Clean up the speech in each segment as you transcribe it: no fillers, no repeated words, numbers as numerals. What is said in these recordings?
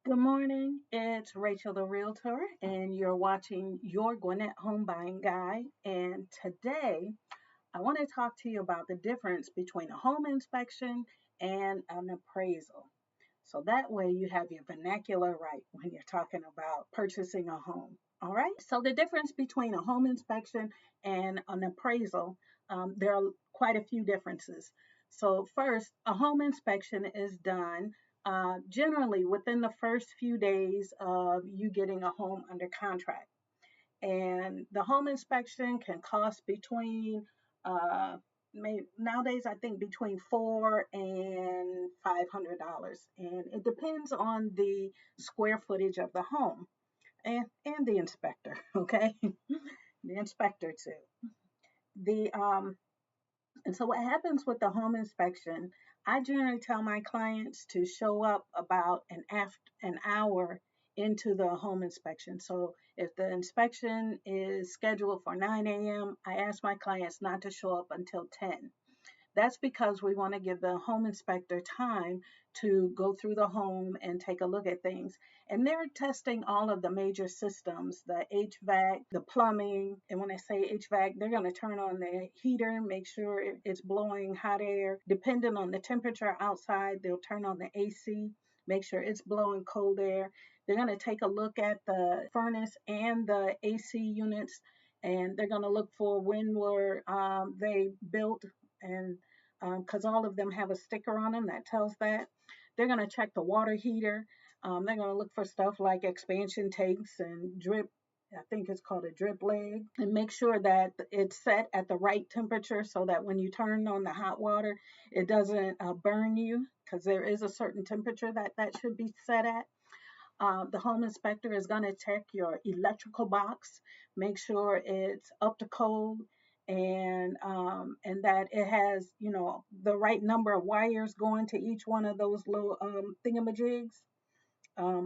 Good morning. It's Rachel the Realtor, and you're watching Your Gwinnett Home Buying Guide. And today, I want to talk to you about the difference between a home inspection and an appraisal. So that way, you have your vernacular right when you're talking about purchasing a home. All right. So the difference between a home inspection and an appraisal, there are quite a few differences. So first, a home inspection is done generally within the first few days of you getting a home under contract. And the home inspection can cost between nowadays I think between $400 and $500, and it depends on the square footage of the home and the inspector. Okay, the inspector too. The And so what happens with the home inspection, I generally tell my clients to show up about an hour into the home inspection. So if the inspection is scheduled for 9 a.m., I ask my clients not to show up until 10. That's because we want to give the home inspector time to go through the home and take a look at things. And they're testing all of the major systems, the HVAC, the plumbing. And when I say HVAC, they're going to turn on the heater, make sure it's blowing hot air. Depending on the temperature outside, they'll turn on the AC, make sure it's blowing cold air. They're going to take a look at the furnace and the AC units, and they're going to look for when were they built, and because all of them have a sticker on them that tells that. They're going to check the water heater. They're going to look for stuff like expansion tanks and drip. I think it's called a drip leg, and make sure that it's set at the right temperature so that when you turn on the hot water, it doesn't burn you, because there is a certain temperature that should be set at. The home inspector is going to check your electrical box, make sure it's up to code, and that it has the right number of wires going to each one of those little thingamajigs,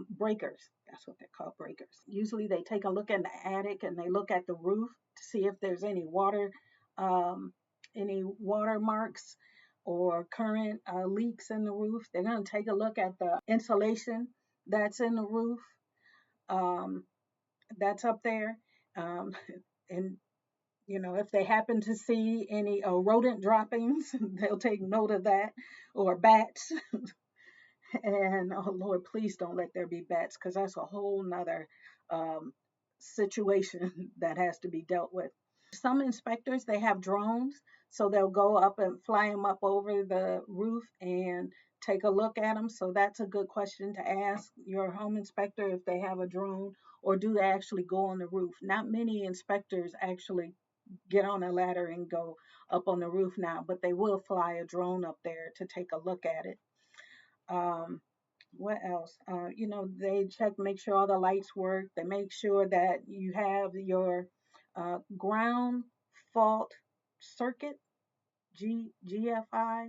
breakers. That's what they're called, breakers. Usually they take a look in the attic and they look at the roof to see if there's um, any water marks or current leaks in the roof. They're going to take a look at the insulation that's in the roof, um, that's up there. Um, and if they happen to see any rodent droppings, they'll take note of that, or bats. And oh Lord, please don't let there be bats, because that's a whole nother um, situation that has to be dealt with. Some inspectors, they have drones, so they'll go up and fly them up over the roof and take a look at them. So that's a good question to ask your home inspector, if they have a drone, or do they actually go on the roof. Not many inspectors actually get on a ladder and go up on the roof now, but they will fly a drone up there to take a look at it. Um, what else? They check, make sure all the lights work. They make sure that you have your ground fault circuit, GFI,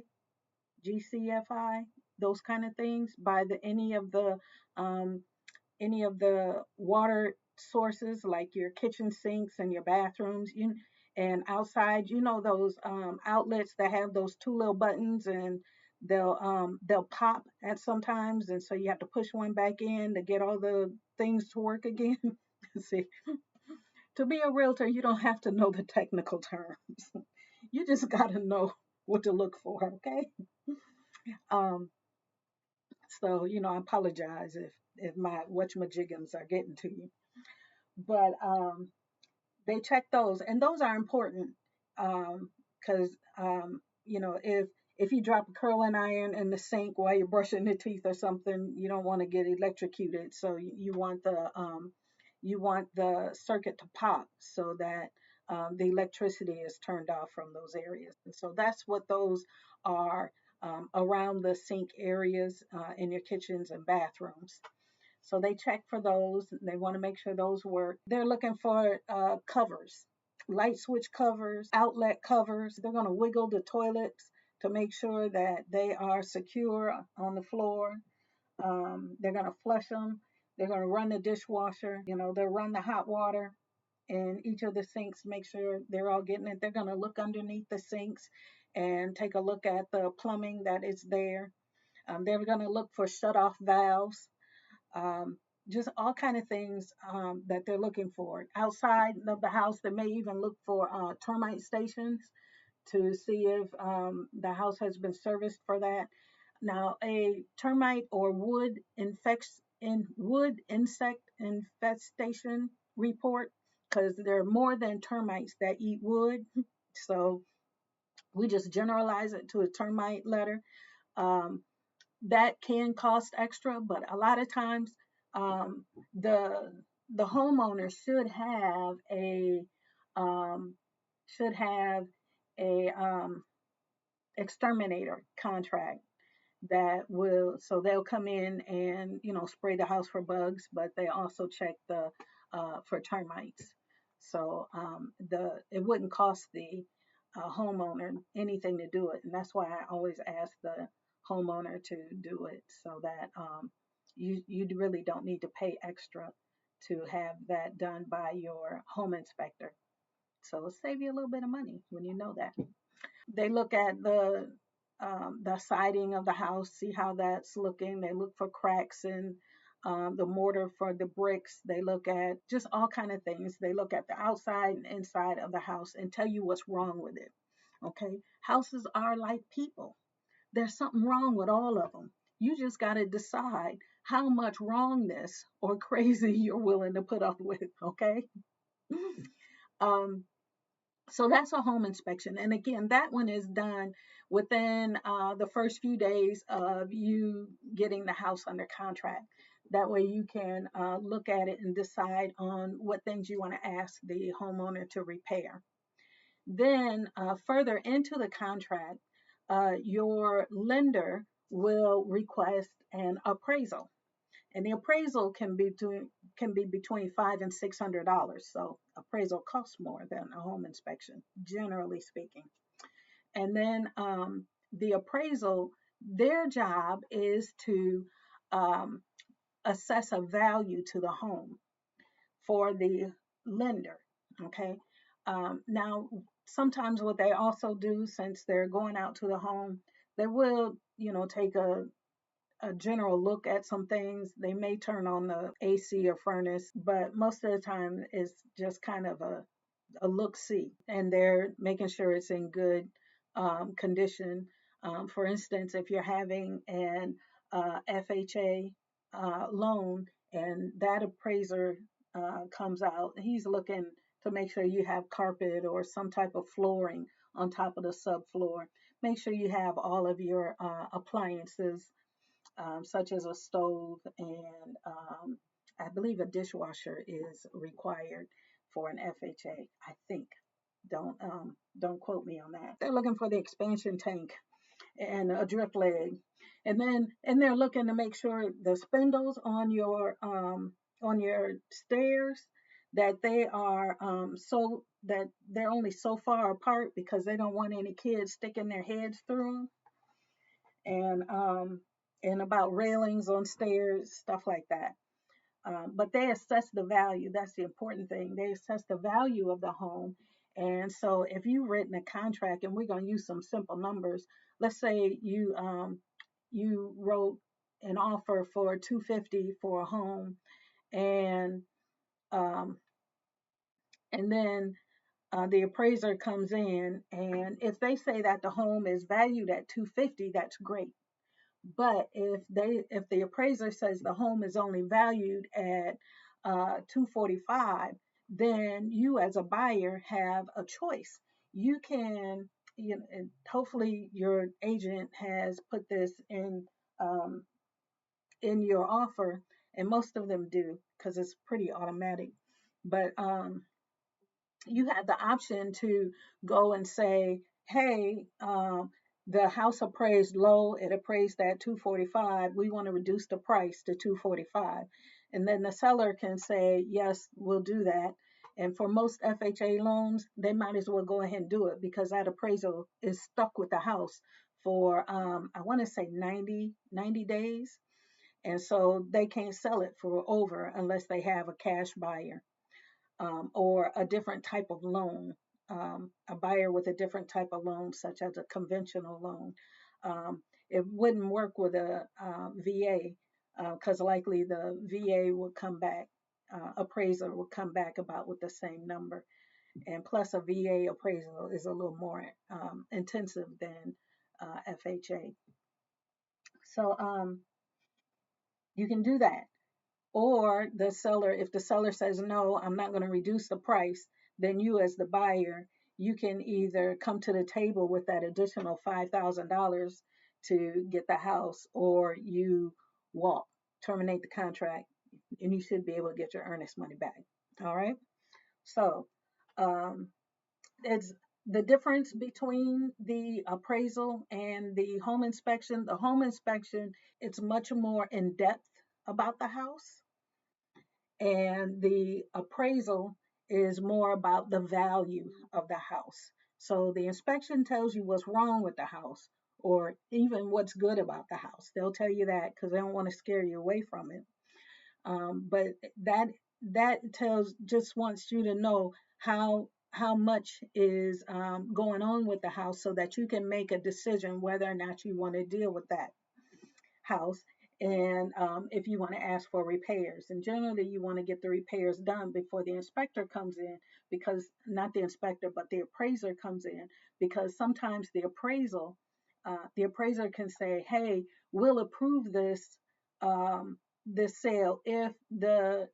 GCFI, those kind of things by the um, any of the water sources, like your kitchen sinks and your bathrooms. And outside, those outlets that have those two little buttons, and they'll pop at sometimes, and so you have to push one back in to get all the things to work again. See, to be a realtor, you don't have to know the technical terms. You just got to know what to look for. Okay. um so I apologize if my whatchamajiggums are getting to you, but they check those, and those are important, because if you drop a curling iron in the sink while you're brushing your teeth or something, you don't want to get electrocuted. So you want the circuit to pop so that the electricity is turned off from those areas. And so that's what those are, around the sink areas in your kitchens and bathrooms. So they check for those. They want to make sure those work. They're looking for covers, light switch covers, outlet covers. They're going to wiggle the toilets to make sure that they are secure on the floor. They're going to flush them. They're going to run the dishwasher. They'll run the hot water in each of the sinks, make sure they're all getting it. They're going to look underneath the sinks and take a look at the plumbing that is there. They're going to look for shut-off valves. um, just all kind of things that they're looking for. Outside of the house, they may even look for termite stations to see if the house has been serviced for that. Now, a termite or wood insect infestation report, because there are more than termites that eat wood. So we just generalize it to a termite letter. Um, that can cost extra, but a lot of times um, the the homeowner um, should have a exterminator contract that will, so they'll come in and spray the house for bugs, but they also check the for termites. So the it wouldn't cost the homeowner anything to do it, and that's why I always ask the homeowner to do it, so that you really don't need to pay extra to have that done by your home inspector. So it'll save you a little bit of money when you know that. They look at the siding of the house, see how that's looking. They look for cracks in the mortar for the bricks. They look at just all kind of things. They look at the outside and inside of the house and tell you what's wrong with it. Okay, houses are like people. There's something wrong with all of them. You just got to decide how much wrongness or crazy you're willing to put up with. Okay. um, so that's a home inspection. And again, that one is done within the first few days of you getting the house under contract. That way you can look at it and decide on what things you want to ask the homeowner to repair. Then further into the contract, your lender will request an appraisal, and the appraisal can be between $500 and $600. So appraisal costs more than a home inspection, generally speaking. And then the appraisal, their job is to um, assess a value to the home for the lender. Okay. Now, sometimes what they also do, since they're going out to the home, they will, take a general look at some things. They may turn on the AC or furnace, but most of the time it's just kind of a look see, and they're making sure it's in good condition. For instance, if you're having an FHA loan and that appraiser comes out, he's looking to make sure you have carpet or some type of flooring on top of the subfloor. Make sure you have all of your appliances, such as a stove, and I believe a dishwasher is required for an FHA. I think. Don't quote me on that. They're looking for the expansion tank and a drip leg, and they're looking to make sure the spindles on your stairs, that they are so that they're only so far apart, because they don't want any kids sticking their heads through them, and about railings on stairs, stuff like that. But they assess the value. That's the important thing. They assess the value of the home. And so if you've written a contract, and we're going to use some simple numbers, let's say you wrote an offer for 250 for a home, and um, then the appraiser comes in, and if they say that the home is valued at 250, that's great. But if the appraiser says the home is only valued at 245, then you as a buyer have a choice. You can, and hopefully your agent has put this um, in your offer, and most of them do, because it's pretty automatic. But you have the option to go and say, hey, the house appraised low, it appraised at 245. We want to reduce the price to 245. And then the seller can say, yes, we'll do that. And for most FHA loans, they might as well go ahead and do it, because that appraisal is stuck with the house for, I want to say 90 days. And so they can't sell it for over unless they have a cash buyer, or a different type of loan, a buyer with a different type of loan, such as a conventional loan. It wouldn't work with a VA, because likely the VA will come back, appraiser will come back about with the same number. And plus, a VA appraisal is a little more intensive than FHA. So you can do that. Or the seller, if the seller says, no, I'm not going to reduce the price, then you as the buyer, you can either come to the table with that additional $5,000 to get the house, or you walk, terminate the contract, and you should be able to get your earnest money back. All right. So um, it's the difference between the appraisal and the home inspection. The home inspection, it's much more in depth about the house, and the appraisal is more about the value of the house. So the inspection tells you what's wrong with the house, or even what's good about the house. They'll tell you that because they don't want to scare you away from it. But that tells, just wants you to know how much is going on with the house, so that you can make a decision whether or not you want to deal with that house, and if you want to ask for repairs. And generally you want to get the repairs done before the inspector comes in, because not the inspector but the appraiser comes in, because sometimes the appraiser can say, hey, we'll approve this sale if the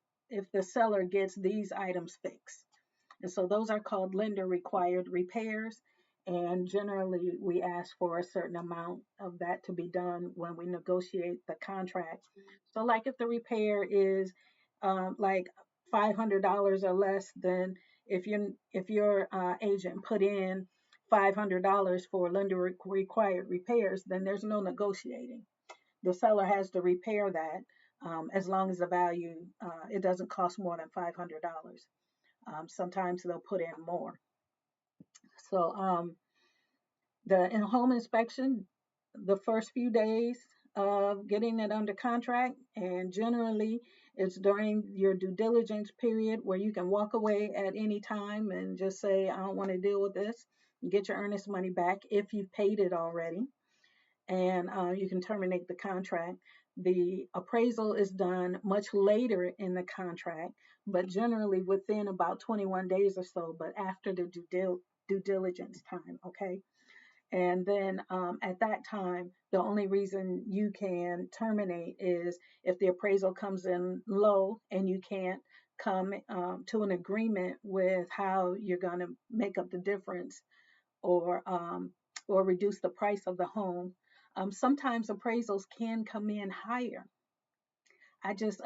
seller gets these items fixed. And so those are called lender required repairs. And generally, we ask for a certain amount of that to be done when we negotiate the contract. So, like if the repair is like $500 or less, then if your agent put in $500 for lender required repairs, then there's no negotiating. The seller has to repair that, as long as the value, it doesn't cost more than $500. Sometimes they'll put in more. So the home inspection, the first few days of getting it under contract, and generally it's during your due diligence period, where you can walk away at any time and just say, I don't want to deal with this, and get your earnest money back if you've paid it already, and you can terminate the contract. The appraisal is done much later in the contract, but generally within about 21 days or so, but after the due diligence time, okay? And then at that time, the only reason you can terminate is if the appraisal comes in low and you can't come to an agreement with how you're going to make up the difference, or or reduce the price of the home. Sometimes appraisals can come in higher. I just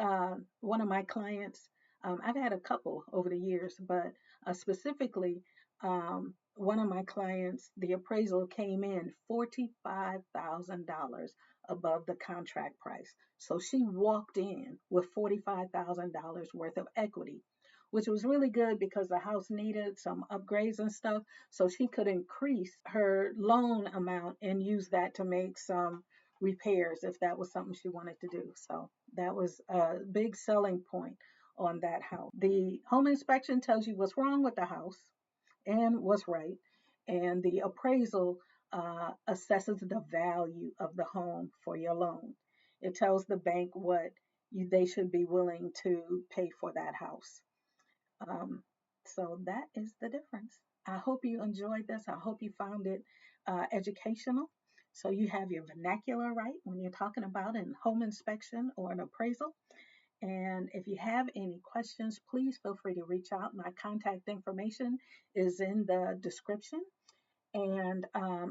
one of my clients, I've had a couple over the years, but specifically one of my clients, the appraisal came in $45,000 above the contract price. So she walked in with $45,000 worth of equity, which was really good because the house needed some upgrades and stuff. So she could increase her loan amount and use that to make some repairs if that was something she wanted to do. So that was a big selling point on that house. The home inspection tells you what's wrong with the house and what's right, and the appraisal assesses the value of the home for your loan. It tells the bank what they should be willing to pay for that house. Um, so that is the difference. I hope you enjoyed this. I hope you found it educational. So you have your vernacular right when you're talking about an home inspection or an appraisal. And if you have any questions, please feel free to reach out. My contact information is in the description. And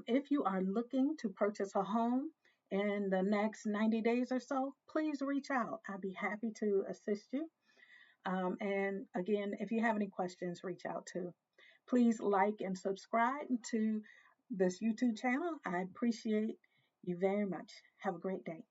if you are looking to purchase a home in the next 90 days or so, please reach out. I'd be happy to assist you. And again, if you have any questions, reach out to. Please like and subscribe to this YouTube channel. I appreciate you very much. Have a great day.